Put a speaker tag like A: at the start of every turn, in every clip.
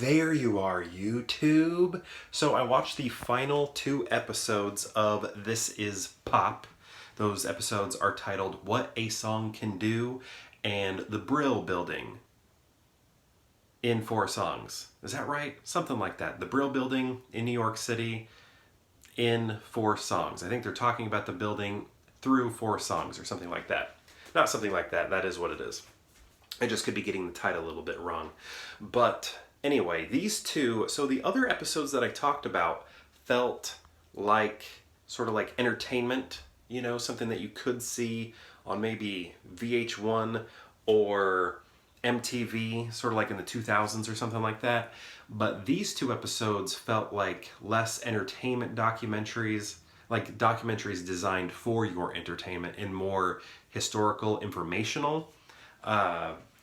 A: There you are, YouTube. So I watched the final 2 episodes of This Is Pop. Those episodes are titled What a Song Can Do and The Brill Building in 4 songs. Is that right? Something like that. The Brill Building in New York City in 4 songs. I think they're talking about the building through 4 songs or something like that. Not something like that. That is what it is. I just could be getting the title a little bit wrong. But anyway, these two, so the other episodes that I talked about felt like sort of like entertainment, you know, something that you could see on maybe VH1 or MTV, sort of like in the 2000s or something like that. But these 2 episodes felt like less entertainment documentaries, like documentaries designed for your entertainment, and more historical, informational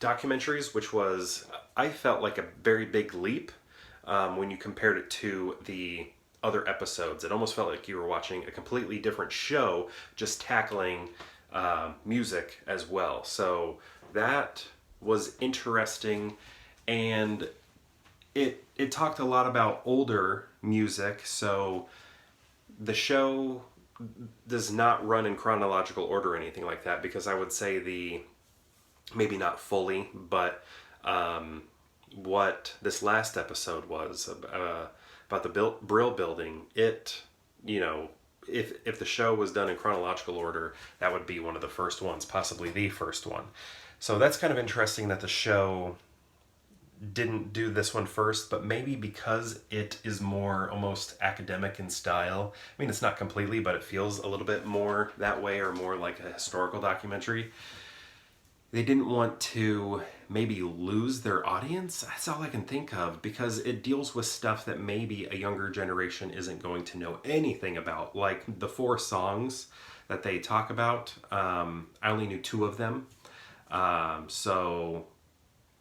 A: documentaries, which was, I felt like a very big leap when you compared it to the other episodes. It almost felt like you were watching a completely different show, just tackling music as well. So that was interesting, and it talked a lot about older music. So the show does not run in chronological order or anything like that, because I would say maybe not fully, but what this last episode was about the Brill Building, it, you know, if the show was done in chronological order, that would be one of the first ones, possibly the first one. So that's kind of interesting that the show didn't do this one first, but maybe because it is more almost academic in style. I mean, it's not completely, but it feels a little bit more that way, or more like a historical documentary. They didn't want to maybe lose their audience. That's all I can think of, because it deals with stuff that maybe a younger generation isn't going to know anything about. Like the 4 songs that they talk about, I only knew 2 of them. So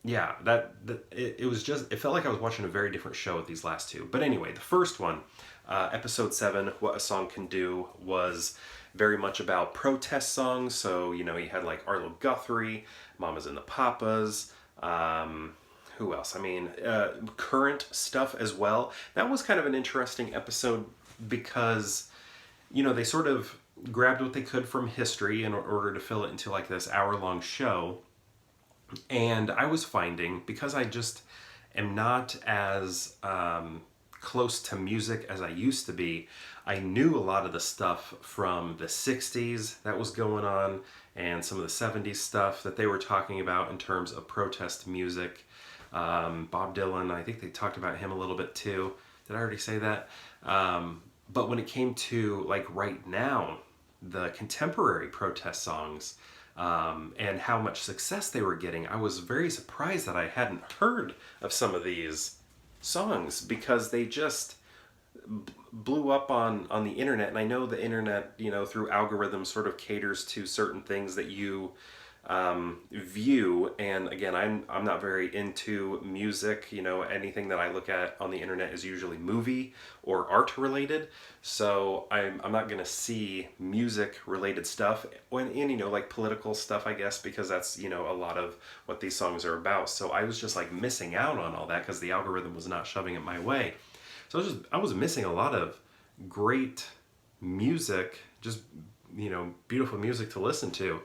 A: yeah, it was just, it felt like I was watching a very different show with these last 2. But anyway, the first one, episode 7, What a Song Can Do, was very much about protest songs. So, you know, you had like Arlo Guthrie, Mamas and the Papas, who else? I mean, current stuff as well. That was kind of an interesting episode because, you know, they sort of grabbed what they could from history in order to fill it into like this hour-long show. And I was finding, because I just am not as close to music as I used to be, I knew a lot of the stuff from the 60s that was going on, and some of the 70s stuff that they were talking about in terms of protest music. Bob Dylan, I think they talked about him a little bit too. Did I already say that? But when it came to like right now, the contemporary protest songs, and how much success they were getting, I was very surprised that I hadn't heard of some of these songs, because they just blew up on the internet. And I know the internet, you know, through algorithms sort of caters to certain things that you view. And again, I'm not very into music. You know, anything that I look at on the internet is usually movie or art related. So I'm not going to see music related stuff, and you know, like political stuff, I guess, because that's, you know, a lot of what these songs are about. So I was just like missing out on all that because the algorithm was not shoving it my way. So I was missing a lot of great music, just, you know, beautiful music to listen to.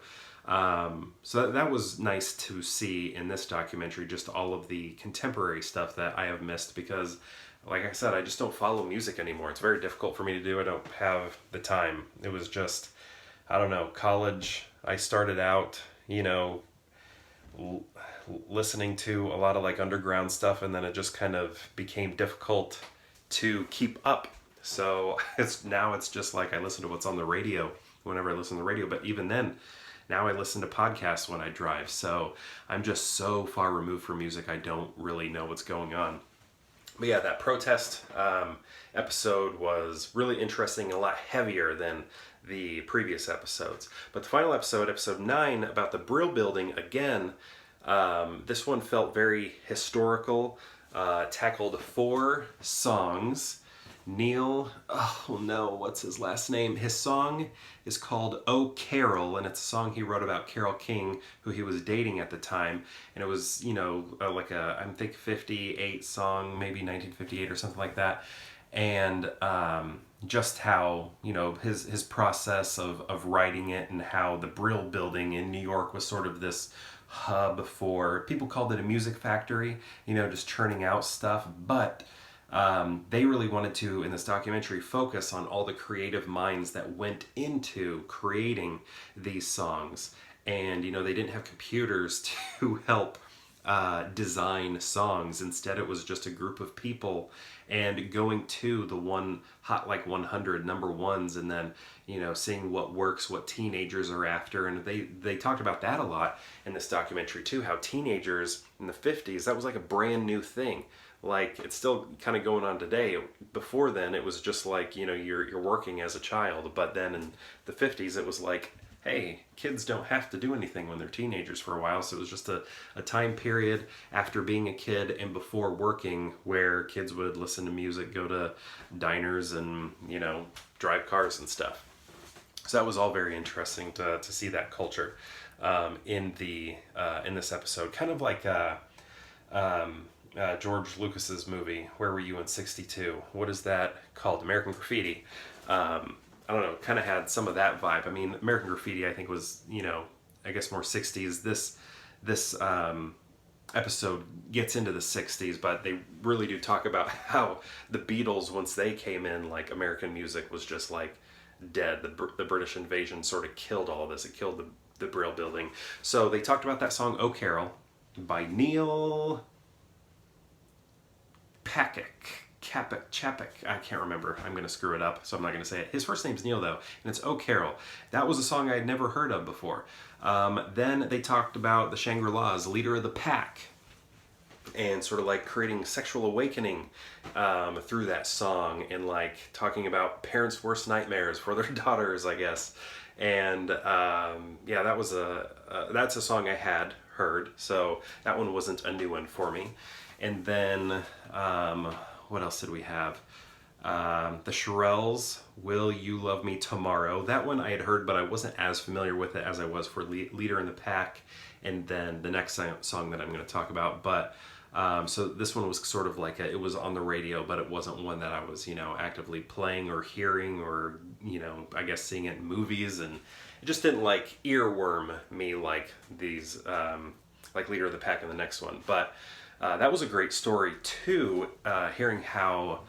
A: So that was nice to see in this documentary, just all of the contemporary stuff that I have missed, because like I said, I just don't follow music anymore. It's very difficult for me to do. I don't have the time. It was just, I don't know, college. I started out, you know, listening to a lot of like underground stuff, and then it just kind of became difficult to keep up. So now it's just like I listen to what's on the radio whenever I listen to the radio. But even then, now I listen to podcasts when I drive. So I'm just so far removed from music, I don't really know what's going on. But yeah, that protest episode was really interesting, a lot heavier than the previous episodes. But the final episode, episode 9, about the Brill Building, again, this one felt very historical, tackled 4 songs, Neil, oh no, what's his last name? His song is called Oh Carol, and it's a song he wrote about Carole King, who he was dating at the time. And it was, like I think 58 song, maybe 1958 or something like that. And just how, his process of writing it, and how the Brill Building in New York was sort of this hub for, people called it a music factory, just churning out stuff. But they really wanted to, in this documentary, focus on all the creative minds that went into creating these songs. And, they didn't have computers to help design songs. Instead, it was just a group of people and going to the one Hot Like 100 number ones, and then, seeing what works, what teenagers are after. And they talked about that a lot in this documentary too, how teenagers in the 50s, that was like a brand new thing. Like, it's still kind of going on today. Before then, it was just like, you're working as a child. But then in the 50s, it was like, hey, kids don't have to do anything when they're teenagers for a while. So it was just a time period after being a kid and before working where kids would listen to music, go to diners, and, drive cars and stuff. So that was all very interesting to see that culture in this episode. Kind of like George Lucas's movie, Where Were You in '62? What is that called? American Graffiti. I don't know, kind of had some of that vibe. I mean, American Graffiti, I think, was, I guess more 60s. This episode gets into the 60s, but they really do talk about how the Beatles, once they came in, like, American music was just like dead. The British invasion sort of killed all of this. It killed the Brill Building. So they talked about that song, Oh Carol, by Neil Chapek. I can't remember. I'm going to screw it up, so I'm not going to say it. His first name's Neil, though, and it's Oh Carol. That was a song I had never heard of before. Then they talked about the Shangri-las, Leader of the Pack, and sort of like creating sexual awakening through that song, and like talking about parents' worst nightmares for their daughters, I guess. And that was that's a song I had heard, so that one wasn't a new one for me. And then, what else did we have? The Shirelles, Will You Love Me Tomorrow? That one I had heard, but I wasn't as familiar with it as I was for Leader in the Pack, and then the next song that I'm going to talk about. But so this one was sort of like it was on the radio, but it wasn't one that I was, actively playing or hearing, or, I guess seeing it in movies, and it just didn't like earworm me like these, like Leader of the Pack and the next one. But that was a great story too, hearing how,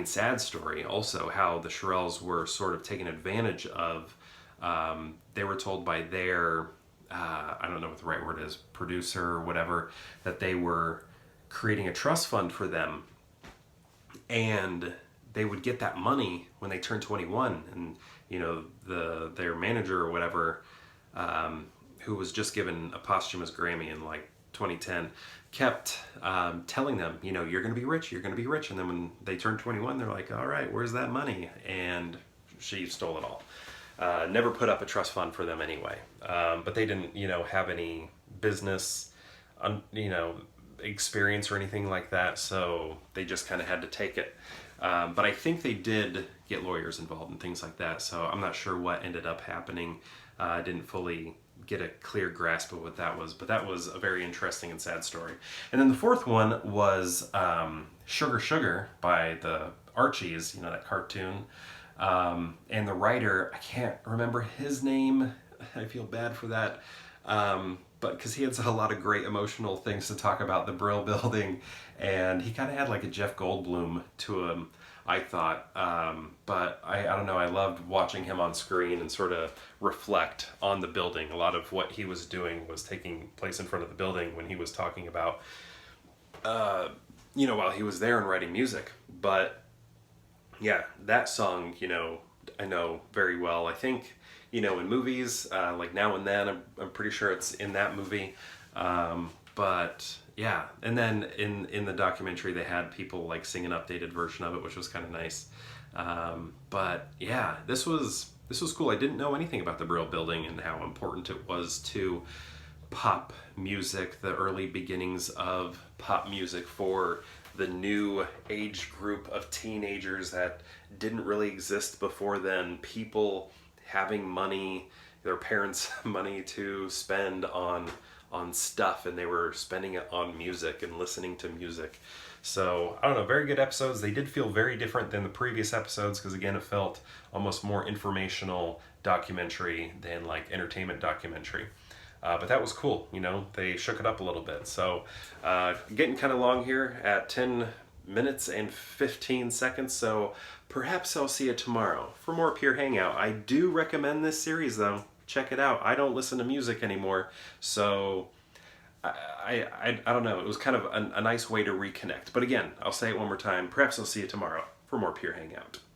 A: sad story also, how the Shirelles were sort of taken advantage of. They were told by their, I don't know what the right word is, producer or whatever, that they were creating a trust fund for them, and they would get that money when they turned 21. And, their manager or whatever, who was just given a posthumous Grammy in like 2010, kept telling them, you're going to be rich, you're going to be rich. And then when they turned 21, they're like, all right, where's that money? And she stole it all. Never put up a trust fund for them anyway. But they didn't, have any business, experience or anything like that. So they just kind of had to take it. But I think they did get lawyers involved and things like that. So I'm not sure what ended up happening. I didn't fully get a clear grasp of what that was, but that was a very interesting and sad story. And then the fourth one was Sugar Sugar by the Archies, that cartoon. And the writer, I can't remember his name. I feel bad for that. But because he had a lot of great emotional things to talk about the Brill Building, and he kind of had like a Jeff Goldblum to him, I thought. But I don't know, I loved watching him on screen and sort of reflect on the building. A lot of what he was doing was taking place in front of the building when he was talking about, while he was there and writing music. But yeah, that song, I know very well. I think, in movies, like Now and Then, I'm pretty sure it's in that movie. But yeah, and then in the documentary, they had people like sing an updated version of it, which was kind of nice. But yeah, this was cool. I didn't know anything about the Brill Building and how important it was to pop music, the early beginnings of pop music for the new age group of teenagers that didn't really exist before then. People having money, their parents' money to spend on stuff, and they were spending it on music and listening to music. So I don't know, very good episodes. They did feel very different than the previous episodes because again, it felt almost more informational documentary than like entertainment documentary. But that was cool, you know, they shook it up a little bit. So getting kind of long here at 10 minutes and 15 seconds, so perhaps I'll see you tomorrow for more Pure Hangout. I do recommend this series though. Check it out. I don't listen to music anymore, so I don't know. It was kind of a nice way to reconnect. But again, I'll say it one more time. Perhaps I'll see you tomorrow for more Pure Hangout.